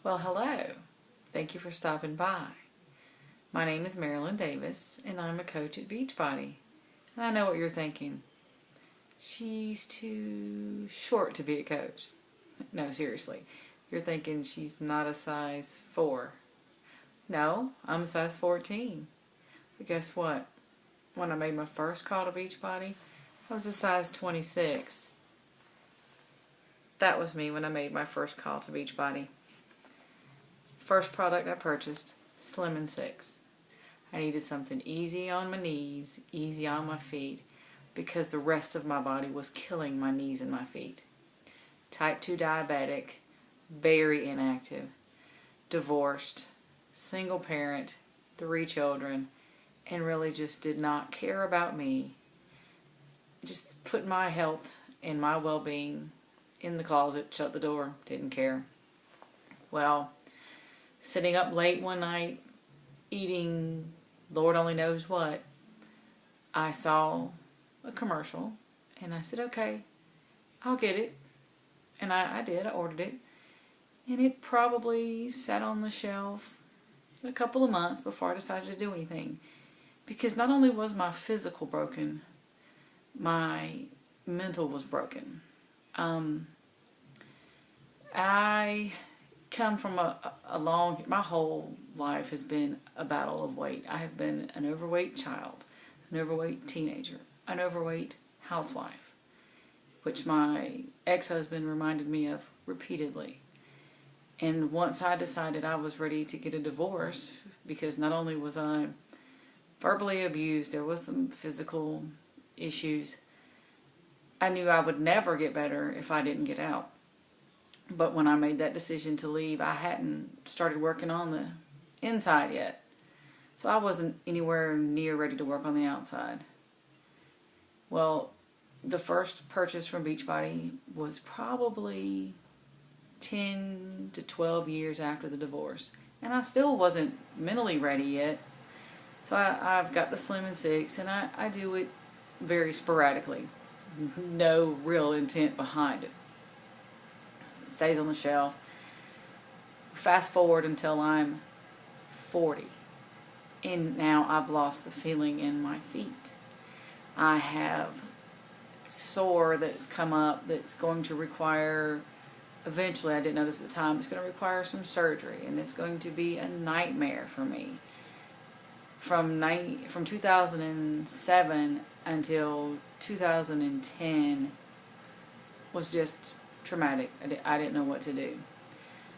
Well, hello. Thank you for stopping by. My name is Marilyn Davis, and I'm a coach at BeachBody. And I know what you're thinking. She's too short to be a coach. No, seriously. You're thinking she's not a size 4. No, I'm a size 14. But guess what? When I made my first call to BeachBody, I was a size 26. That was me when I made my first call to BeachBody. First product I purchased, Slim & 6. I needed something easy on my knees, easy on my feet, because the rest of my body was killing my knees and my feet. Type 2 diabetic, very inactive, divorced, single parent, 3 children, and really just did not care about me. Just put my health and my well-being in the closet, shut the door, didn't care. Well, sitting up late one night, eating Lord only knows what, I saw a commercial, and I said, okay, I'll get it. And I did, I ordered it. And it probably sat on the shelf a couple of months before I decided to do anything. Because not only was my physical broken, my mental was broken. I come from my whole life has been a battle of weight. I have been an overweight child, an overweight teenager, an overweight housewife, which my ex-husband reminded me of repeatedly. And once I decided I was ready to get a divorce, because not only was I verbally abused, there was some physical issues, I knew I would never get better if I didn't get out. But when I made that decision to leave, I hadn't started working on the inside yet. So I wasn't anywhere near ready to work on the outside. Well, the first purchase from BeachBody was probably 10 to 12 years after the divorce. And I still wasn't mentally ready yet. So I've got the Slim & 6, and I do it very sporadically. No real intent behind it. Stays on the shelf. Fast forward until I'm 40, and now I've lost the feeling in my feet. I have sore that's come up that's going to require, eventually, I didn't know this at the time, it's going to require some surgery, and it's going to be a nightmare for me. From 2007 until 2010 was just traumatic. I didn't know what to do.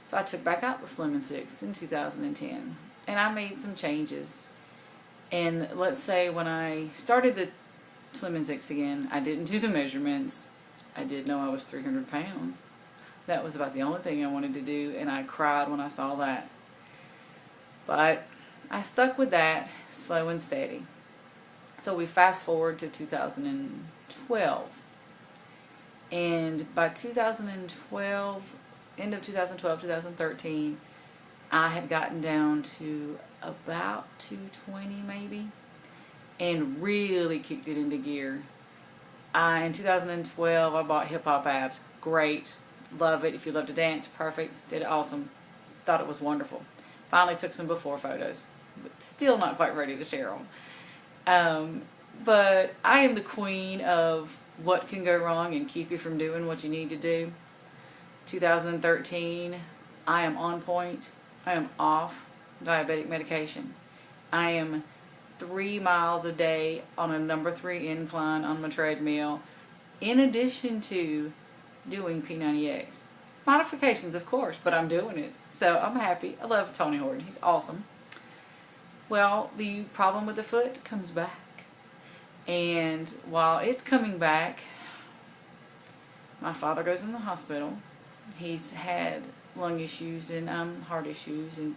So I took back out the Slim & 6 in 2010, and I made some changes. And let's say when I started the Slim & 6 again, I didn't do the measurements. I did know I was 300 pounds. That was about the only thing I wanted to do, and I cried when I saw that. But I stuck with that, slow and steady. So we fast forward to 2012. And by 2012, end of 2012, 2013, I had gotten down to about 220 maybe, and really kicked it into gear. In 2012, I bought hip hop abs. Great. Love it. If you love to dance, perfect. Did it awesome. Thought it was wonderful. Finally took some before photos, but still not quite ready to share them. But I am the queen of what can go wrong and keep you from doing what you need to do. 2013, I am on point. I am off diabetic medication. I am 3 miles a day on a number 3 incline on my treadmill, in addition to doing P90X. Modifications, of course, but I'm doing it. So I'm happy. I love Tony Horton. He's awesome. Well, the problem with the foot comes back. And while it's coming back, my father goes in the hospital. He's had lung issues and heart issues, and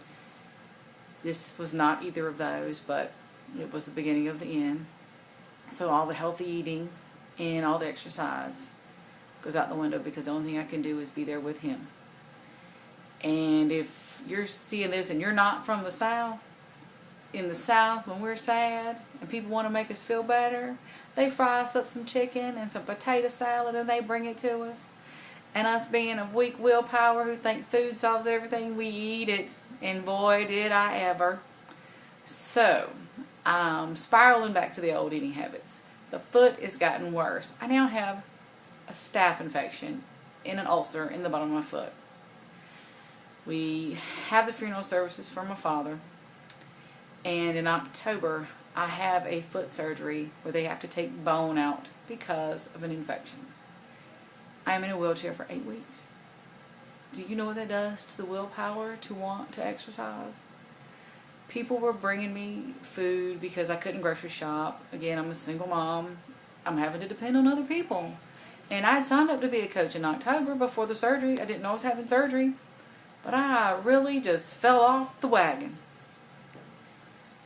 this was not either of those, but it was the beginning of the end. So all the healthy eating and all the exercise goes out the window, because the only thing I can do is be there with him. And if you're seeing this and you're not from the South, in the South, when we're sad and people want to make us feel better, they fry us up some chicken and some potato salad and they bring it to us. And us being of weak willpower who think food solves everything, we eat it. And boy, did I ever. So, I'm spiraling back to the old eating habits. The foot has gotten worse. I now have a staph infection in an ulcer in the bottom of my foot. We have the funeral services for my father. And in October, I have a foot surgery where they have to take bone out because of an infection. I am in a wheelchair for 8 weeks. Do you know what that does to the willpower to want to exercise? People were bringing me food because I couldn't grocery shop. Again, I'm a single mom. I'm having to depend on other people. And I had signed up to be a coach in October before the surgery. I didn't know I was having surgery. But I really just fell off the wagon.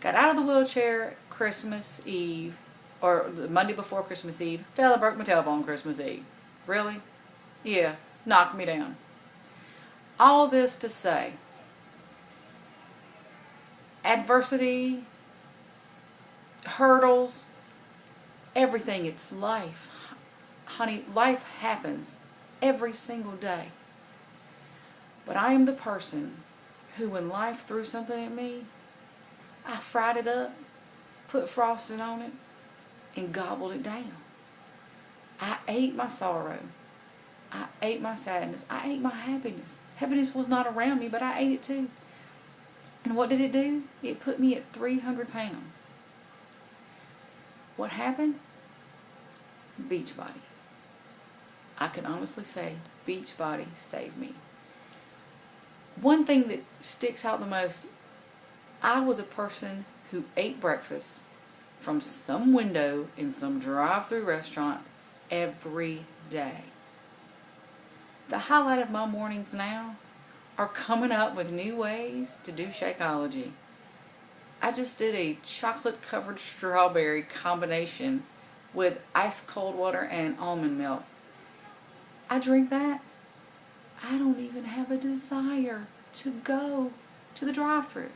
Got out of the wheelchair Christmas Eve, or the Monday before Christmas Eve. Fell and broke my tailbone Christmas Eve. Really? Yeah, knocked me down. All this to say, adversity, hurdles, everything, it's life. Honey, life happens every single day. But I am the person who, when life threw something at me, I fried it up, put frosting on it, and gobbled it down. I ate my sorrow. I ate my sadness. I ate my happiness. Happiness was not around me, but I ate it too. And what did it do? It put me at 300 pounds. What happened? BeachBody. I can honestly say BeachBody saved me. One thing that sticks out the most, I was a person who ate breakfast from some window in some drive-through restaurant every day. The highlight of my mornings now are coming up with new ways to do Shakeology. I just did a chocolate-covered strawberry combination with ice cold water and almond milk. I drink that. I don't even have a desire to go to the drive-thru.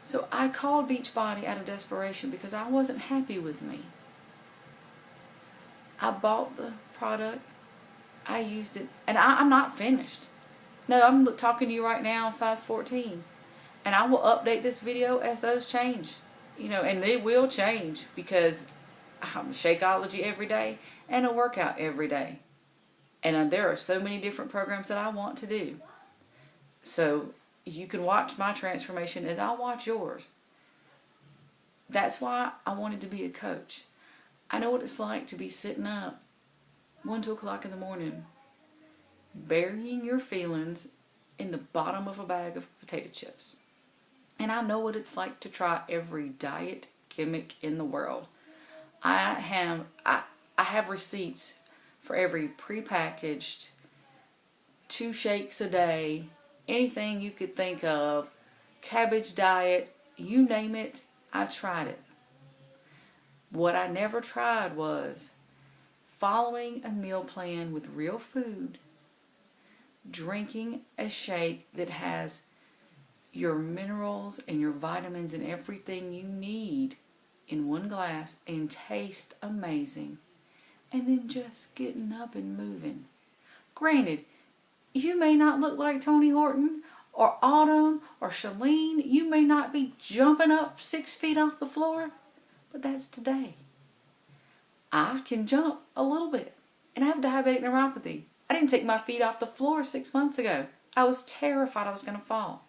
So I called BeachBody out of desperation because I wasn't happy with me. I bought the product. I used it. And I'm not finished. No, I'm talking to you right now, size 14. And I will update this video as those change. You know, and they will change because I'm Shakeology every day and a workout every day. And there are so many different programs that I want to do. So you can watch my transformation as I'll watch yours. That's why I wanted to be a coach. I know what it's like to be sitting up 1, 2 o'clock in the morning, burying your feelings in the bottom of a bag of potato chips. And I know what it's like to try every diet gimmick in the world. I have receipts for every prepackaged 2 shakes a day, anything you could think of, cabbage diet, you name it, I tried it. What I never tried was following a meal plan with real food, drinking a shake that has your minerals and your vitamins and everything you need in one glass and taste amazing, and then just getting up and moving. Granted, you may not look like Tony Horton or Autumn or Shalene. You may not be jumping up 6 feet off the floor, but that's today. I can jump a little bit, and I have diabetic neuropathy. I didn't take my feet off the floor 6 months ago. I was terrified I was going to fall.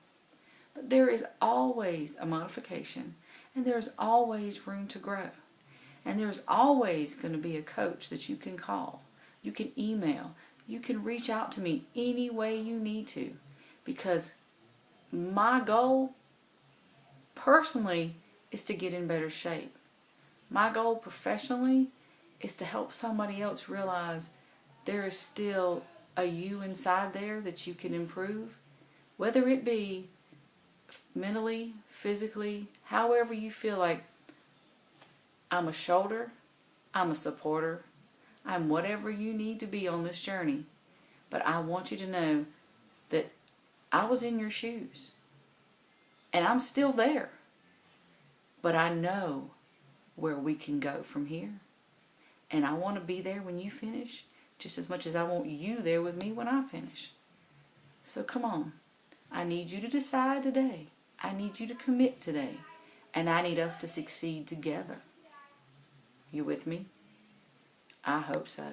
But there is always a modification, and there's always room to grow. And there's always going to be a coach that you can call. You can email. You can reach out to me any way you need to. Because my goal, personally, is to get in better shape. My goal, professionally, is to help somebody else realize there is still a you inside there that you can improve. Whether it be mentally, physically, however you feel like. I'm a shoulder, I'm a supporter, I'm whatever you need to be on this journey. But I want you to know that I was in your shoes. And I'm still there. But I know where we can go from here. And I want to be there when you finish, just as much as I want you there with me when I finish. So come on. I need you to decide today. I need you to commit today. And I need us to succeed together. You with me? I hope so.